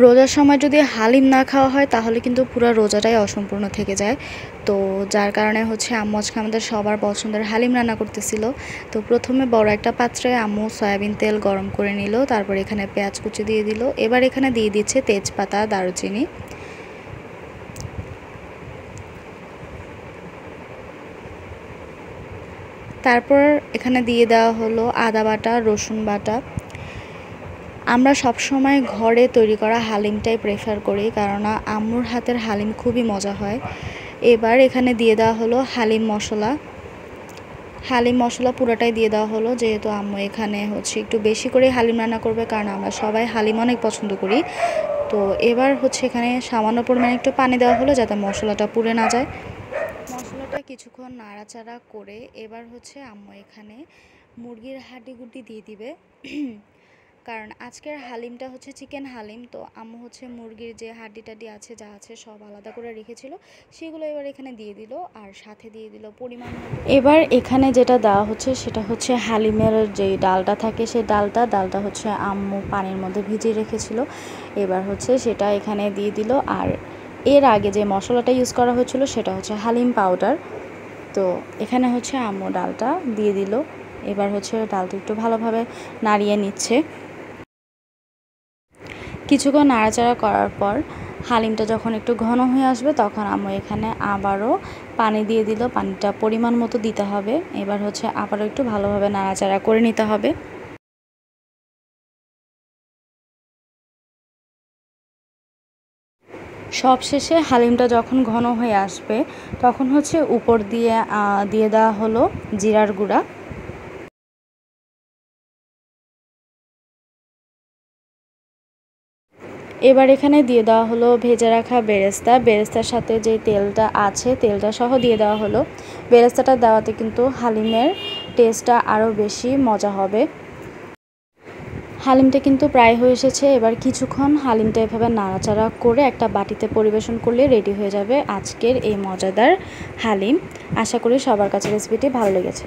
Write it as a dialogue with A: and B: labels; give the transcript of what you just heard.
A: রোজার সময় যদি হালিম না খাওয়া হয় তাহলে কিন্তু পুরো রোজাটাই অসম্পূর্ণ থেকে যায়। তো যার কারণে হচ্ছে আম্মু আজকে আমাদের সবার পছন্দের হালিম রান্না করতেছিল। তো প্রথমে বড় একটা পাত্রে আম্মু সয়াবিন তেল গরম করে নিল, তারপর এখানে পেঁয়াজ কুচি দিয়ে দিল, এবার এখানে দিয়ে দিচ্ছে তেজপাতা, দারুচিনি। তারপর এখানে দিয়ে দেওয়া হলো আদা বাটা, রসুন বাটা। আমরা সব সময় ঘরে তৈরি করা হালিমটাই প্রেফার করি, কেননা আম্মুর হাতের হালিম খুবই মজা হয়। এবার এখানে দিয়ে দেওয়া হলো হালিম মশলা। হালিম মশলা পুরোটাই দিয়ে দেওয়া হলো, যেহেতু আম্মু এখানে হচ্ছে একটু বেশি করে হালিম রান্না করবে, কারণ আমরা সবাই হালিম অনেক পছন্দ করি। তো এবার হচ্ছে এখানে সামান্য পরিমাণে একটু পানি দেওয়া হলো যাতে মশলাটা পুড়ে না যায়। মশলাটা কিছুক্ষণ নাড়াচাড়া করে এবার হচ্ছে আম্মু এখানে মুরগির হাঁটিগুটি দিয়ে দিবে। কারণ আজকের হালিমটা হচ্ছে চিকেন হালিম, তো আম্মু হচ্ছে মুরগির যে হাড্ডি টাড্ডি আছে যা আছে সব আলাদা করে রেখেছিল, সেগুলো এবার এখানে দিয়ে দিল, আর সাথে দিয়ে দিল পরিমাণ। এবার এখানে যেটা দেওয়া হচ্ছে সেটা হচ্ছে হালিমের যে ডালটা থাকে, সেই ডালটা হচ্ছে আম্মু পানির মধ্যে ভিজিয়ে রেখেছিল, এবার হচ্ছে সেটা এখানে দিয়ে দিল। আর এর আগে যে মশলাটা ইউজ করা হয়েছিল সেটা হচ্ছে হালিম পাউডার। তো এখানে হচ্ছে আম্মু ডালটা দিয়ে দিল, এবার হচ্ছে ডালটা একটু ভালোভাবে নাড়িয়ে নিচ্ছে। কিছুক্ষণ নাড়াচাড়া করার পর হালিমটা যখন একটু ঘন হয়ে আসবে তখন আম্মু এখানে আবারও পানি দিয়ে দিল, পানিটা পরিমাণ মতো দিতে হবে। এবার হচ্ছে আবারও একটু ভালোভাবে নাড়াচাড়া করে নিতে হবে। সবশেষে হালিমটা যখন ঘন হয়ে আসবে তখন হচ্ছে উপর দিয়ে দিয়ে দেওয়া হলো জিরার গুঁড়া। এবার এখানে দিয়ে দেওয়া হলো ভেজে রাখা বেরেস্তার সাথে যে তেলটা আছে তেলটা সহ দিয়ে দেওয়া হলো। বেরেস্তাটা দেওয়াতে কিন্তু হালিমের টেস্টটা আরও বেশি মজা হবে। হালিমটা কিন্তু প্রায় হয়ে এসেছে, এবার কিছুক্ষণ হালিমটা এভাবে নাড়াচাড়া করে একটা বাটিতে পরিবেশন করলে রেডি হয়ে যাবে আজকের এই মজাদার হালিম। আশা করি সবার কাছে রেসিপিটি ভালো লেগেছে।